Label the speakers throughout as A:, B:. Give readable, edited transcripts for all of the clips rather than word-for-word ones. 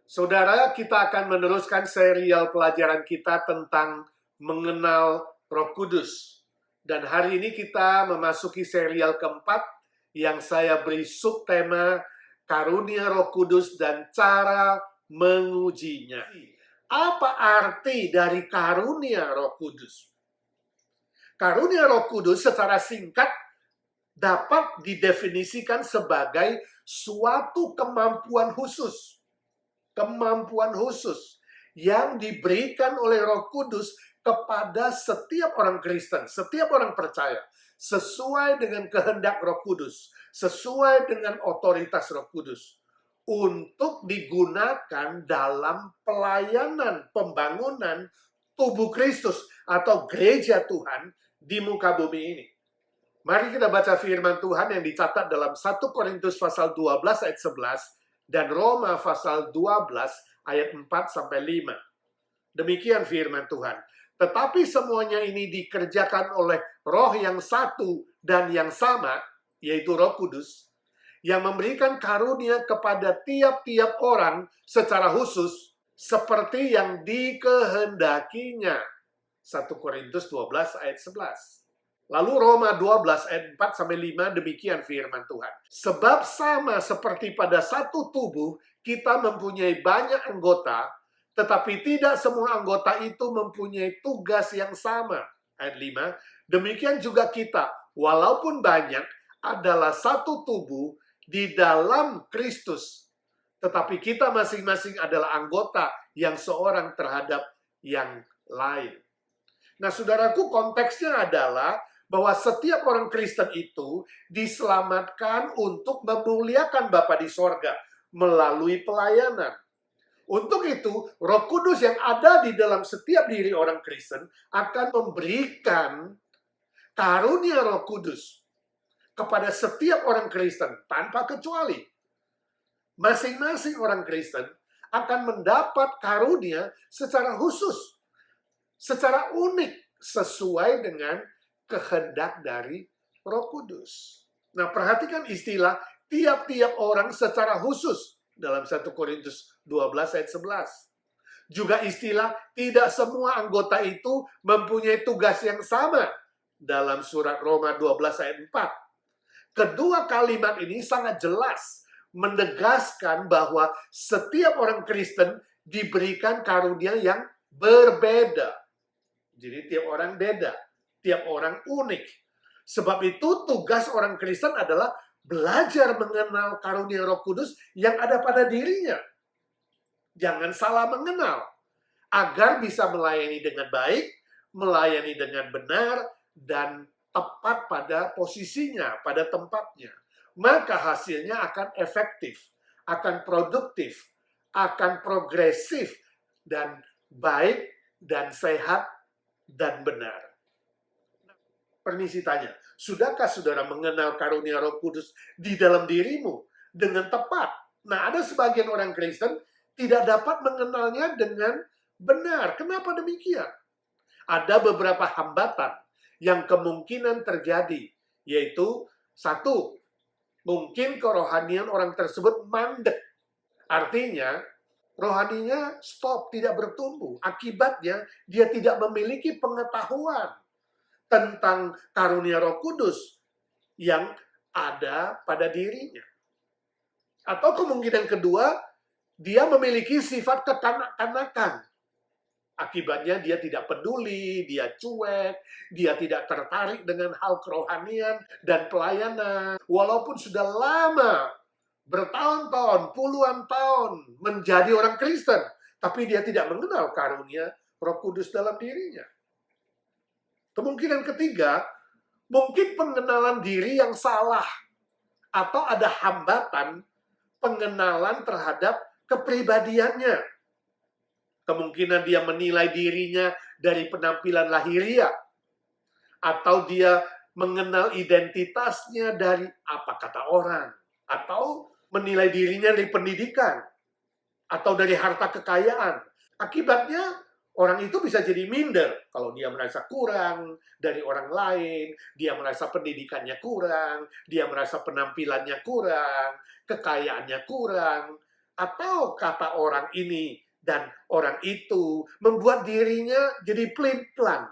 A: Saudara, kita akan meneruskan serial pelajaran kita tentang mengenal Roh Kudus. Dan hari ini kita memasuki serial keempat yang saya beri subtema Karunia Roh Kudus dan cara mengujinya. Apa arti dari karunia Roh Kudus? Karunia Roh Kudus secara singkat dapat didefinisikan sebagai suatu kemampuan khusus yang diberikan oleh Roh Kudus kepada setiap orang Kristen, setiap orang percaya, sesuai dengan kehendak Roh Kudus, sesuai dengan otoritas Roh Kudus, untuk digunakan dalam pelayanan pembangunan tubuh Kristus atau gereja Tuhan di muka bumi ini. Mari kita baca firman Tuhan yang dicatat dalam 1 Korintus pasal 12 ayat 11 dan Roma pasal 12 ayat 4-5. Demikian firman Tuhan. Tetapi semuanya ini dikerjakan oleh Roh yang satu dan yang sama, yaitu Roh Kudus, yang memberikan karunia kepada tiap-tiap orang secara khusus seperti yang dikehendakinya. 1 Korintus 12 ayat 11. Lalu Roma 12 ayat 4-5 demikian firman Tuhan. Sebab sama seperti pada satu tubuh kita mempunyai banyak anggota, tetapi tidak semua anggota itu mempunyai tugas yang sama. Ayat 5, demikian juga kita, walaupun banyak, adalah satu tubuh di dalam Kristus. Tetapi kita masing-masing adalah anggota yang seorang terhadap yang lain. Nah, saudaraku, konteksnya adalah bahwa setiap orang Kristen itu diselamatkan untuk memuliakan Bapa di sorga melalui pelayanan. Untuk itu, Roh Kudus yang ada di dalam setiap diri orang Kristen akan memberikan karunia Roh Kudus kepada setiap orang Kristen tanpa kecuali. Masing-masing orang Kristen akan mendapat karunia secara khusus, secara unik, sesuai dengan kehendak dari Roh Kudus. Nah, perhatikan istilah tiap-tiap orang secara khusus dalam 1 Korintus 12 ayat 11. Juga istilah tidak semua anggota itu mempunyai tugas yang sama dalam surat Roma 12 ayat 4. Kedua kalimat ini sangat jelas menegaskan bahwa setiap orang Kristen diberikan karunia yang berbeda. Jadi tiap orang beda. Tiap orang unik. Sebab itu tugas orang Kristen adalah belajar mengenal karunia Roh Kudus yang ada pada dirinya. Jangan salah mengenal. Agar bisa melayani dengan baik, melayani dengan benar, dan tepat pada posisinya, pada tempatnya. Maka hasilnya akan efektif, akan produktif, akan progresif, dan baik, dan sehat, dan benar. Permisi tanya, sudahkah saudara mengenal karunia Roh Kudus di dalam dirimu dengan tepat? Nah, ada sebagian orang Kristen tidak dapat mengenalnya dengan benar. Kenapa demikian? Ada beberapa hambatan yang kemungkinan terjadi, yaitu satu, mungkin kerohanian orang tersebut mandek. Artinya, rohaninya stop, tidak bertumbuh. Akibatnya, dia tidak memiliki pengetahuan tentang karunia Roh Kudus yang ada pada dirinya. Atau kemungkinan kedua, dia memiliki sifat kekanak-kanakan. Akibatnya dia tidak peduli, dia cuek, dia tidak tertarik dengan hal kerohanian dan pelayanan. Walaupun sudah lama, bertahun-tahun, puluhan tahun menjadi orang Kristen, tapi dia tidak mengenal karunia Roh Kudus dalam dirinya. Kemungkinan ketiga, mungkin pengenalan diri yang salah atau ada hambatan pengenalan terhadap kepribadiannya. Kemungkinan dia menilai dirinya dari penampilan lahiriah, atau dia mengenal identitasnya dari apa kata orang, atau menilai dirinya dari pendidikan, atau dari harta kekayaan. Akibatnya, orang itu bisa jadi minder kalau dia merasa kurang dari orang lain, dia merasa pendidikannya kurang, dia merasa penampilannya kurang, kekayaannya kurang, atau kata orang ini dan orang itu membuat dirinya jadi pelin-pelan,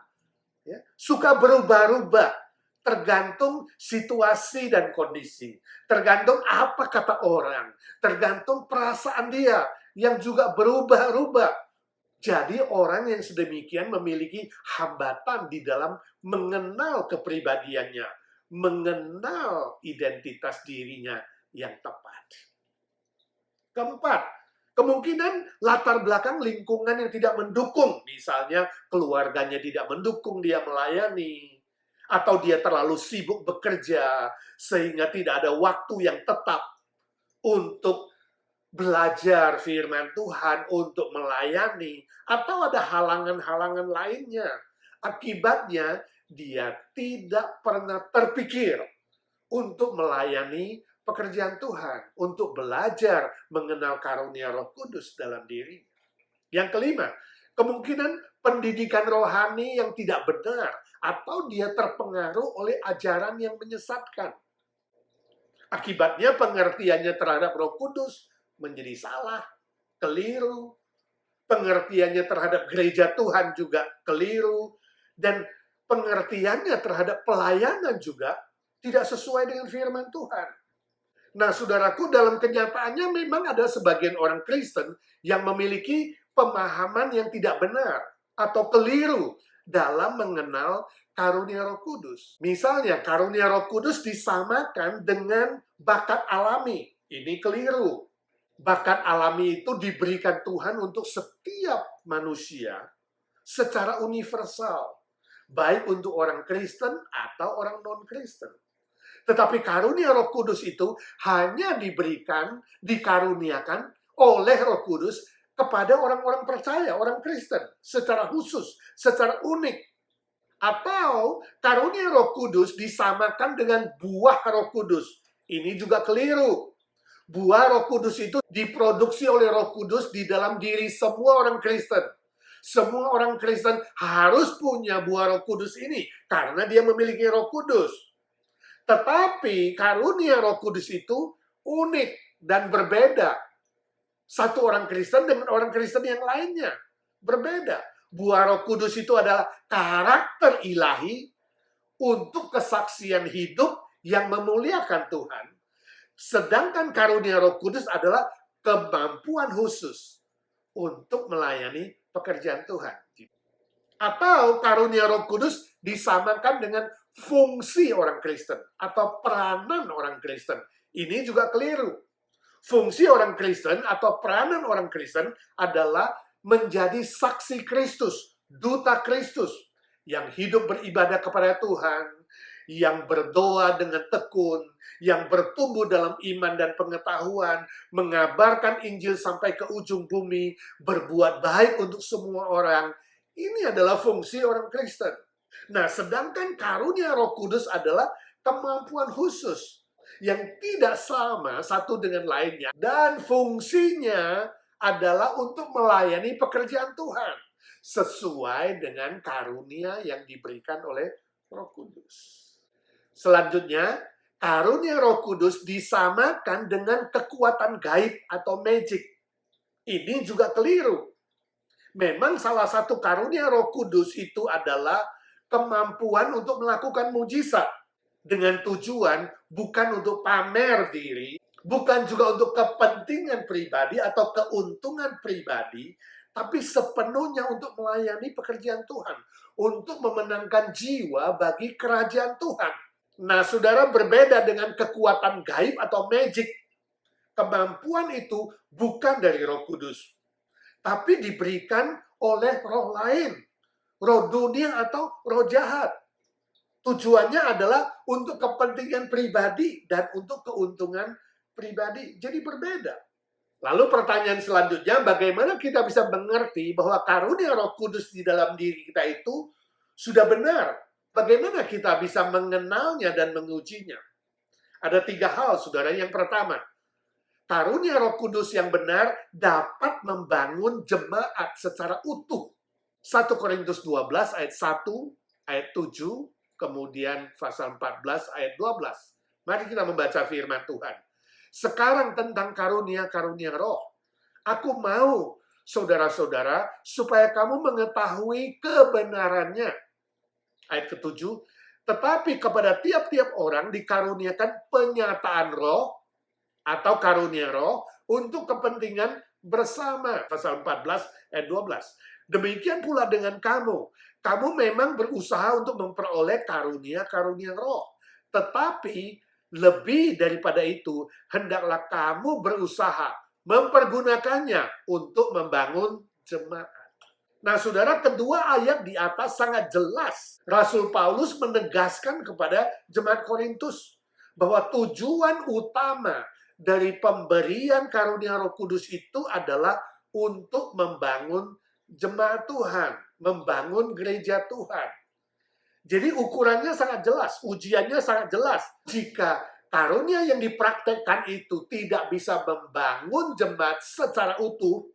A: ya, suka berubah-ubah, tergantung situasi dan kondisi, tergantung apa kata orang, tergantung perasaan dia yang juga berubah-ubah. Jadi orang yang sedemikian memiliki hambatan di dalam mengenal kepribadiannya, mengenal identitas dirinya yang tepat. Keempat, kemungkinan latar belakang lingkungan yang tidak mendukung, misalnya keluarganya tidak mendukung dia melayani, atau dia terlalu sibuk bekerja sehingga tidak ada waktu yang tetap untuk belajar firman Tuhan, untuk melayani, atau ada halangan-halangan lainnya. Akibatnya, dia tidak pernah terpikir untuk melayani pekerjaan Tuhan, untuk belajar mengenal karunia Roh Kudus dalam diri. Yang kelima, kemungkinan pendidikan rohani yang tidak benar, atau dia terpengaruh oleh ajaran yang menyesatkan. Akibatnya pengertiannya terhadap Roh Kudus menjadi salah, keliru. Pengertiannya terhadap gereja Tuhan juga keliru. Dan pengertiannya terhadap pelayanan juga tidak sesuai dengan firman Tuhan. Nah, saudaraku, dalam kenyataannya memang ada sebagian orang Kristen yang memiliki pemahaman yang tidak benar atau keliru dalam mengenal karunia Roh Kudus. Misalnya, karunia Roh Kudus disamakan dengan bakat alami. Ini keliru. Bakat alami itu diberikan Tuhan untuk setiap manusia secara universal, baik untuk orang Kristen atau orang non-Kristen. Tetapi karunia Roh Kudus itu hanya dikaruniakan oleh Roh Kudus kepada orang-orang percaya, orang Kristen, secara khusus, secara unik. Atau karunia Roh Kudus disamakan dengan buah Roh Kudus. Ini juga keliru. Buah Roh Kudus itu diproduksi oleh Roh Kudus di dalam diri semua orang Kristen. Semua orang Kristen harus punya buah Roh Kudus ini karena dia memiliki Roh Kudus. Tetapi karunia Roh Kudus itu unik dan berbeda. Satu orang Kristen dengan orang Kristen yang lainnya berbeda. Buah Roh Kudus itu adalah karakter ilahi untuk kesaksian hidup yang memuliakan Tuhan. Sedangkan karunia Roh Kudus adalah kemampuan khusus untuk melayani pekerjaan Tuhan. Atau karunia Roh Kudus disamakan dengan fungsi orang Kristen atau peranan orang Kristen. Ini juga keliru. Fungsi orang Kristen atau peranan orang Kristen adalah menjadi saksi Kristus, duta Kristus yang hidup beribadah kepada Tuhan, yang berdoa dengan tekun, yang bertumbuh dalam iman dan pengetahuan, mengabarkan Injil sampai ke ujung bumi, berbuat baik untuk semua orang. Ini adalah fungsi orang Kristen. Nah, sedangkan karunia Roh Kudus adalah kemampuan khusus yang tidak sama satu dengan lainnya. Dan fungsinya adalah untuk melayani pekerjaan Tuhan sesuai dengan karunia yang diberikan oleh Roh Kudus. Selanjutnya, karunia Roh Kudus disamakan dengan kekuatan gaib atau magic. Ini juga keliru. Memang salah satu karunia Roh Kudus itu adalah kemampuan untuk melakukan mujizat dengan tujuan bukan untuk pamer diri, bukan juga untuk kepentingan pribadi atau keuntungan pribadi, tapi sepenuhnya untuk melayani pekerjaan Tuhan, untuk memenangkan jiwa bagi kerajaan Tuhan. Nah, saudara, berbeda dengan kekuatan gaib atau magic. Kemampuan itu bukan dari Roh Kudus, tapi diberikan oleh roh lain, roh dunia atau roh jahat. Tujuannya adalah untuk kepentingan pribadi dan untuk keuntungan pribadi. Jadi berbeda. Lalu pertanyaan selanjutnya, bagaimana kita bisa mengerti bahwa karunia Roh Kudus di dalam diri kita itu sudah benar? Bagaimana kita bisa mengenalnya dan mengujinya? Ada 3 hal, saudara. Yang pertama, karunia Roh Kudus yang benar dapat membangun jemaat secara utuh. 1 Korintus 12 ayat 1, ayat 7, kemudian pasal 14 ayat 12. Mari kita membaca firman Tuhan. Sekarang tentang karunia-karunia roh. Aku mau, saudara-saudara, supaya kamu mengetahui kebenarannya. Ayat ke-7, tetapi kepada tiap-tiap orang dikaruniakan penyataan roh atau karunia roh untuk kepentingan bersama. Pasal 14 ayat 12. Demikian pula dengan kamu. Kamu memang berusaha untuk memperoleh karunia-karunia roh. Tetapi lebih daripada itu, hendaklah kamu berusaha mempergunakannya untuk membangun jemaat. Nah, saudara, kedua ayat di atas sangat jelas. Rasul Paulus menegaskan kepada jemaat Korintus bahwa tujuan utama dari pemberian karunia Roh Kudus itu adalah untuk membangun jemaat Tuhan, membangun gereja Tuhan. Jadi ukurannya sangat jelas, ujiannya sangat jelas. Jika karunia yang dipraktekkan itu tidak bisa membangun jemaat secara utuh,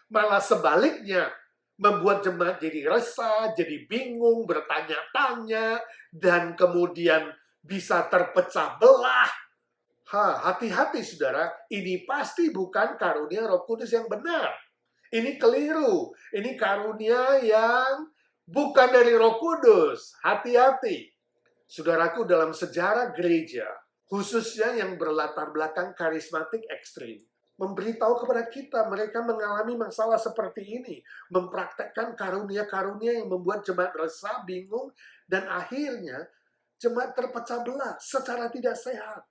A: malah sebaliknya, membuat jemaat jadi resah, jadi bingung, bertanya-tanya, dan kemudian bisa terpecah belah. Hati-hati saudara, ini pasti bukan karunia Roh Kudus yang benar. Ini keliru, ini karunia yang bukan dari Roh Kudus. Hati-hati. Saudaraku, dalam sejarah gereja, khususnya yang berlatar belakang karismatik ekstrim, memberitahu kepada kita mereka mengalami masalah seperti ini, mempraktekkan karunia-karunia yang membuat jemaat resah, bingung, dan akhirnya jemaat terpecah belah secara tidak sehat.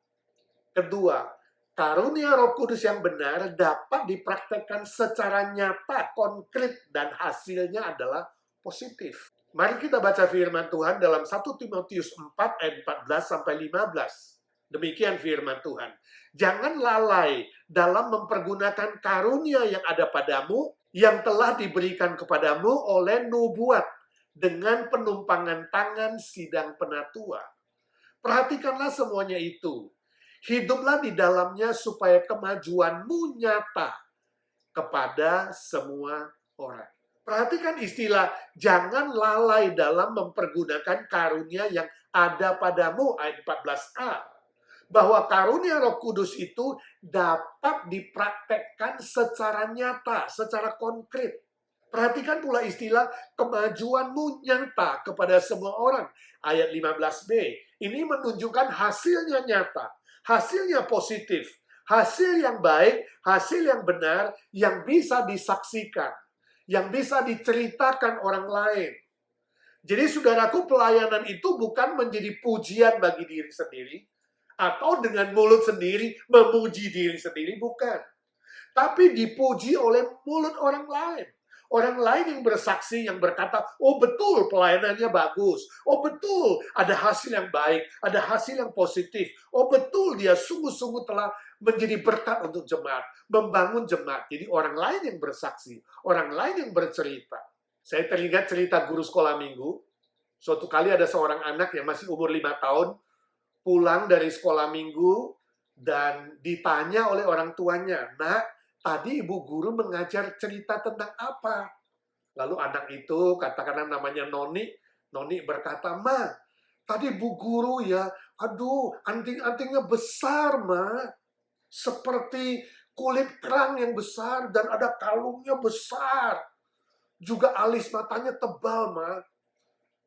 A: Kedua, karunia Roh Kudus yang benar dapat dipraktekkan secara nyata, konkret, dan hasilnya adalah positif. Mari kita baca firman Tuhan dalam 1 Timotius 4 ayat 14 sampai 15. Demikian firman Tuhan. Jangan lalai dalam mempergunakan karunia yang ada padamu, yang telah diberikan kepadamu oleh nubuat, dengan penumpangan tangan sidang penatua. Perhatikanlah semuanya itu. Hiduplah di dalamnya supaya kemajuanmu nyata kepada semua orang. Perhatikan istilah, jangan lalai dalam mempergunakan karunia yang ada padamu, ayat 14a. Bahwa karunia Roh Kudus itu dapat dipraktekkan secara nyata, secara konkret. Perhatikan pula istilah kemajuanmu nyata kepada semua orang. Ayat 15b. Ini menunjukkan hasilnya nyata, hasilnya positif, hasil yang baik, hasil yang benar, yang bisa disaksikan, yang bisa diceritakan orang lain. Jadi saudaraku, pelayanan itu bukan menjadi pujian bagi diri sendiri, atau dengan mulut sendiri memuji diri sendiri, bukan. Tapi dipuji oleh mulut orang lain. Orang lain yang bersaksi, yang berkata, oh betul pelayanannya bagus. Oh betul ada hasil yang baik, ada hasil yang positif. Oh betul dia sungguh-sungguh telah menjadi berkat untuk jemaat, membangun jemaat. Jadi orang lain yang bersaksi, orang lain yang bercerita. Saya teringat cerita guru sekolah minggu. Suatu kali ada seorang anak yang masih umur 5 tahun, pulang dari sekolah minggu dan ditanya oleh orang tuanya, "Nak, tadi ibu guru mengajar cerita tentang apa?" Lalu anak itu, katakanlah namanya Noni, Noni berkata, "Ma, tadi bu guru ya, aduh, anting-antingnya besar, Ma. Seperti kulit kerang yang besar dan ada kalungnya besar. Juga alis matanya tebal, Ma.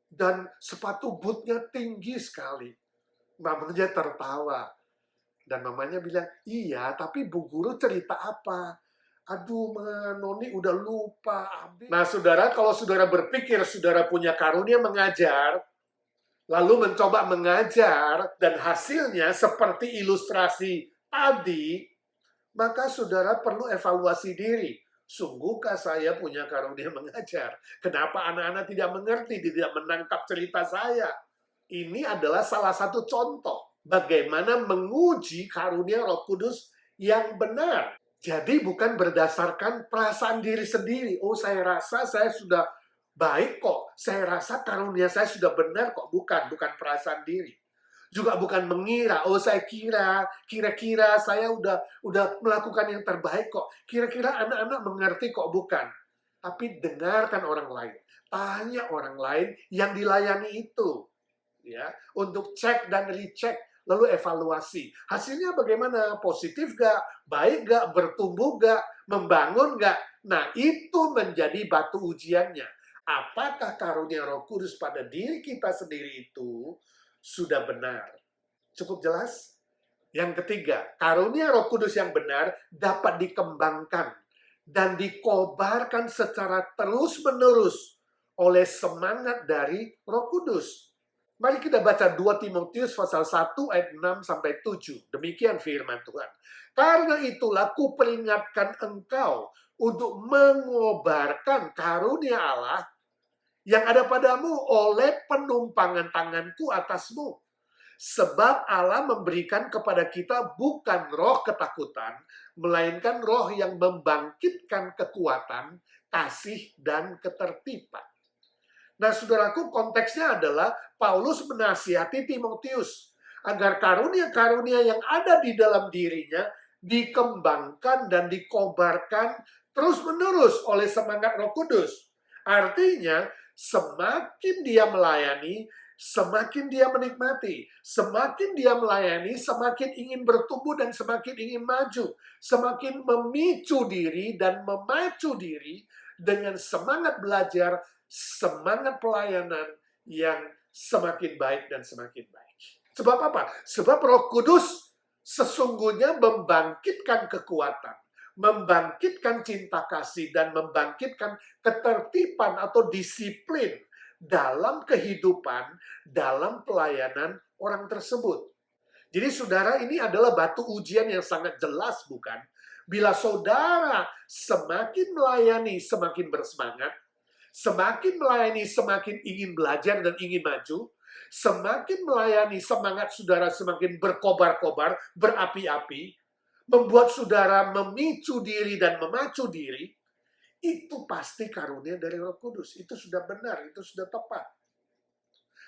A: Dan sepatu bootnya tinggi sekali." Mamanya tertawa. Dan mamanya bilang, "Iya, tapi bu guru cerita apa?" "Aduh, Ma, Noni udah lupa." Nah, saudara, kalau saudara berpikir saudara punya karunia mengajar, lalu mencoba mengajar, dan hasilnya seperti ilustrasi tadi, maka saudara perlu evaluasi diri. Sungguhkah saya punya karunia mengajar? Kenapa anak-anak tidak mengerti, tidak menangkap cerita saya? Ini adalah salah satu contoh bagaimana menguji karunia Roh Kudus yang benar. Jadi bukan berdasarkan perasaan diri sendiri. Oh, saya rasa saya sudah baik kok. Saya rasa karunia saya sudah benar kok. Bukan perasaan diri. Juga bukan mengira, oh saya kira-kira saya udah melakukan yang terbaik kok. Kira-kira anak-anak mengerti kok, bukan. Tapi dengarkan orang lain. Tanya orang lain yang dilayani itu. Ya, untuk cek dan recheck Lalu evaluasi. Hasilnya bagaimana? Positif gak? Baik gak? Bertumbuh gak? Membangun gak? Nah, itu menjadi batu ujiannya. Apakah karunia Roh Kudus pada diri kita sendiri itu sudah benar? Cukup jelas? Yang ketiga, karunia Roh Kudus yang benar dapat dikembangkan dan dikobarkan secara terus-menerus oleh semangat dari Roh Kudus. Mari kita baca 2 Timotius pasal 1 ayat 6 sampai 7. Demikian firman Tuhan. Karena itulah kuperingatkan engkau untuk mengobarkan karunia Allah yang ada padamu oleh penumpangan tanganku atasmu. Sebab Allah memberikan kepada kita bukan roh ketakutan, melainkan roh yang membangkitkan kekuatan, kasih, dan ketertiban. Nah, saudaraku, konteksnya adalah Paulus menasihati Timotius agar karunia-karunia yang ada di dalam dirinya dikembangkan dan dikobarkan terus-menerus oleh semangat Roh Kudus. Artinya, semakin dia melayani, semakin dia menikmati. Semakin dia melayani, semakin ingin bertumbuh dan semakin ingin maju. Semakin memicu diri dan memacu diri dengan semangat belajar, semangat pelayanan yang semakin baik dan semakin baik. Sebab apa? Sebab Roh Kudus sesungguhnya membangkitkan kekuatan, membangkitkan cinta kasih, dan membangkitkan ketertiban atau disiplin dalam kehidupan, dalam pelayanan orang tersebut. Jadi saudara, ini adalah batu ujian yang sangat jelas, bukan? Bila saudara semakin melayani, semakin bersemangat, semakin melayani, semakin ingin belajar dan ingin maju. Semakin melayani, semangat saudara semakin berkobar-kobar, berapi-api. Membuat saudara memicu diri dan memacu diri. Itu pasti karunia dari Roh Kudus. Itu sudah benar, itu sudah tepat.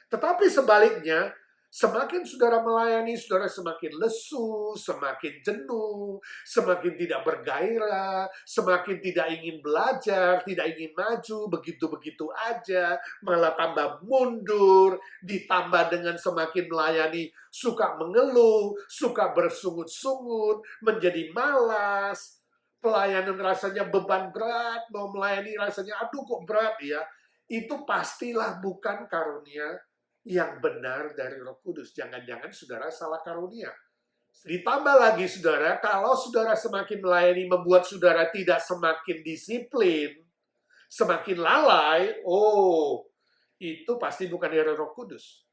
A: Tetapi sebaliknya, semakin saudara melayani, saudara semakin lesu, semakin jenuh, semakin tidak bergairah, semakin tidak ingin belajar, tidak ingin maju, begitu-begitu aja, malah tambah mundur, ditambah dengan semakin melayani, suka mengeluh, suka bersungut-sungut, menjadi malas, pelayanan rasanya beban berat, mau melayani rasanya, aduh kok berat ya, itu pastilah bukan karunia yang benar dari Roh Kudus. Jangan-jangan saudara salah karunia. Ditambah lagi saudara, kalau saudara semakin melayani membuat saudara tidak semakin disiplin, semakin lalai, itu pasti bukan dari Roh Kudus.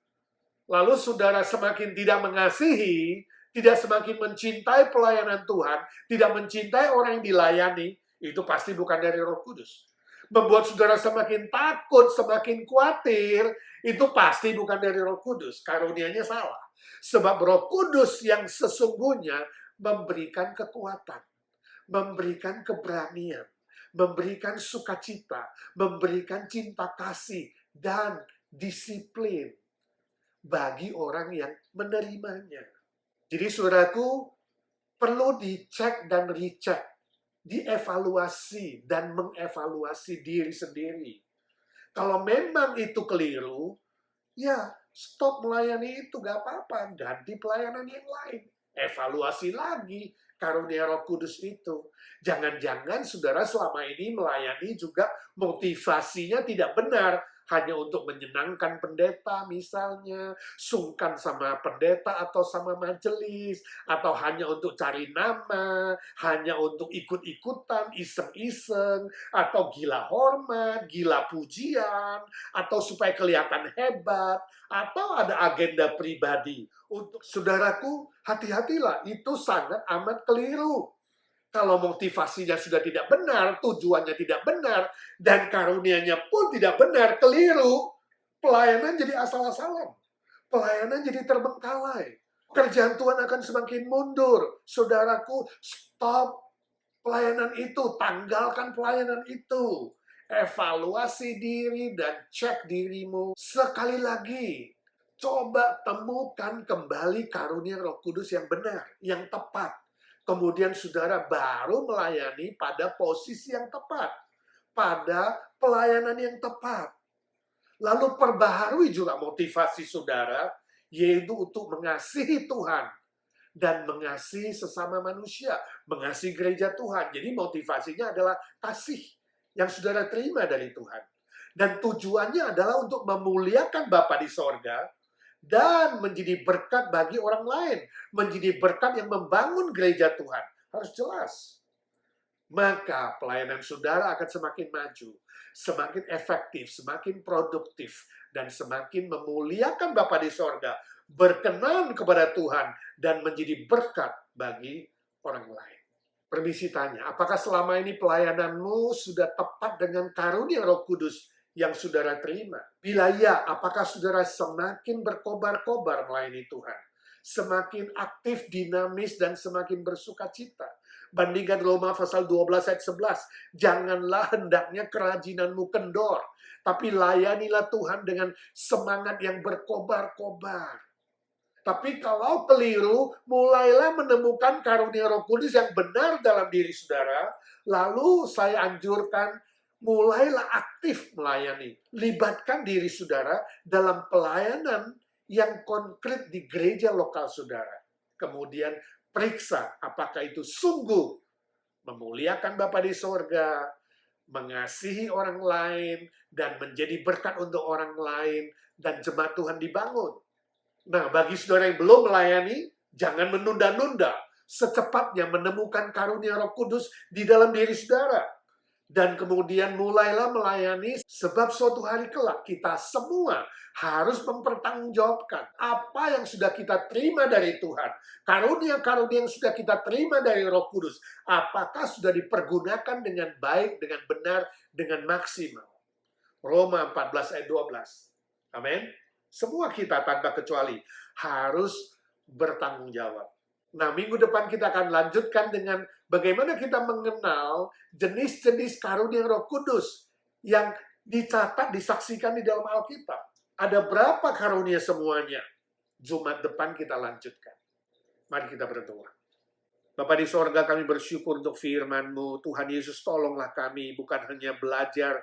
A: Lalu saudara semakin tidak mengasihi, tidak semakin mencintai pelayanan Tuhan, tidak mencintai orang yang dilayani, itu pasti bukan dari Roh Kudus. Membuat saudara semakin takut, semakin khawatir, itu pasti bukan dari Roh Kudus. Karunianya salah. Sebab Roh Kudus yang sesungguhnya memberikan kekuatan, memberikan keberanian, memberikan sukacita, memberikan cinta kasih, dan disiplin bagi orang yang menerimanya. Jadi saudaraku, perlu dicek dan recheck, dievaluasi dan mengevaluasi diri sendiri. Kalau memang itu keliru, ya stop melayani itu, gak apa-apa, ganti pelayanan yang lain. Evaluasi lagi karunia Roh Kudus itu. Jangan-jangan saudara selama ini melayani juga motivasinya tidak benar, hanya untuk menyenangkan pendeta misalnya, sungkan sama pendeta atau sama majelis, atau hanya untuk cari nama, hanya untuk ikut-ikutan, iseng-iseng, atau gila hormat, gila pujian, atau supaya kelihatan hebat, atau ada agenda pribadi. Untuk saudaraku, hati-hatilah, itu sangat amat keliru. Kalau motivasinya sudah tidak benar, tujuannya tidak benar, dan karunianya pun tidak benar, keliru, pelayanan jadi asal-asalan. Pelayanan jadi terbengkalai. Kerjaan Tuhan akan semakin mundur. Saudaraku, stop pelayanan itu, tanggalkan pelayanan itu. Evaluasi diri dan cek dirimu. Sekali lagi, coba temukan kembali karunia Roh Kudus yang benar, yang tepat. Kemudian saudara baru melayani pada posisi yang tepat, pada pelayanan yang tepat. Lalu perbaharui juga motivasi saudara, yaitu untuk mengasihi Tuhan dan mengasihi sesama manusia, mengasihi gereja Tuhan. Jadi motivasinya adalah kasih yang saudara terima dari Tuhan. Dan tujuannya adalah untuk memuliakan Bapa di sorga dan menjadi berkat bagi orang lain. Menjadi berkat yang membangun gereja Tuhan. Harus jelas. Maka pelayanan saudara akan semakin maju, semakin efektif, semakin produktif, dan semakin memuliakan Bapa di sorga, berkenan kepada Tuhan, dan menjadi berkat bagi orang lain. Permisi tanya, apakah selama ini pelayananmu sudah tepat dengan karunia Roh Kudus yang saudara terima? Bila ya, apakah saudara semakin berkobar-kobar melayani Tuhan? Semakin aktif, dinamis, dan semakin bersuka cita? Bandingkan Roma pasal 12 ayat 11. Janganlah hendaknya kerajinanmu kendor, tapi layanilah Tuhan dengan semangat yang berkobar-kobar. Tapi kalau keliru, mulailah menemukan karunia Roh Kudus yang benar dalam diri saudara. Lalu saya anjurkan, mulailah aktif melayani. Libatkan diri saudara dalam pelayanan yang konkret di gereja lokal saudara. Kemudian periksa apakah itu sungguh memuliakan Bapa di sorga, mengasihi orang lain, dan menjadi berkat untuk orang lain, dan jemaat Tuhan dibangun. Nah, bagi saudara yang belum melayani, jangan menunda-nunda. Secepatnya menemukan karunia Roh Kudus di dalam diri saudara. Dan kemudian mulailah melayani, sebab suatu hari kelak kita semua harus mempertanggungjawabkan apa yang sudah kita terima dari Tuhan. Karunia-karunia yang sudah kita terima dari Roh Kudus, apakah sudah dipergunakan dengan baik, dengan benar, dengan maksimal. Roma 14 ayat 12. Amin. Semua kita tanpa kecuali harus bertanggung jawab. Nah, minggu depan kita akan lanjutkan dengan bagaimana kita mengenal jenis-jenis karunia Roh Kudus yang dicatat, disaksikan di dalam Alkitab. Ada berapa karunia semuanya? Jumat depan kita lanjutkan. Mari kita berdoa. Bapa di sorga, kami bersyukur untuk firman-Mu. Tuhan Yesus, tolonglah kami bukan hanya belajar,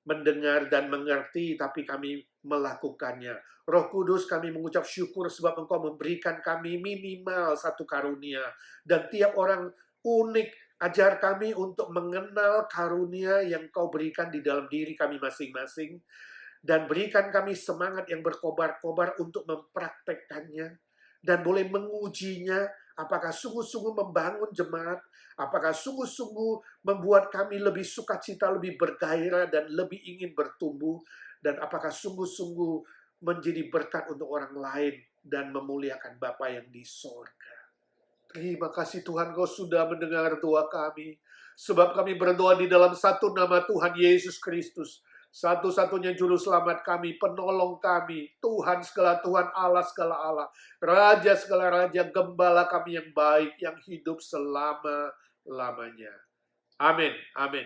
A: mendengar dan mengerti, tapi kami melakukannya. Roh Kudus, kami mengucap syukur sebab Engkau memberikan kami minimal satu karunia. Dan tiap orang unik. Ajar kami untuk mengenal karunia yang Kau berikan di dalam diri kami masing-masing. Dan berikan kami semangat yang berkobar-kobar untuk mempraktekkannya. Dan boleh mengujinya, apakah sungguh-sungguh membangun jemaat, apakah sungguh-sungguh membuat kami lebih sukacita, lebih bergairah, dan lebih ingin bertumbuh, dan apakah sungguh-sungguh menjadi berkat untuk orang lain, dan memuliakan Bapa yang di sorga. Terima kasih Tuhan, Kau sudah mendengar doa kami, sebab kami berdoa di dalam satu nama Tuhan Yesus Kristus, satu-satunya juru selamat kami, penolong kami, Tuhan segala Tuhan, Allah segala Allah, Raja segala Raja, Gembala kami yang baik, yang hidup selama-lamanya. Amin. Amin.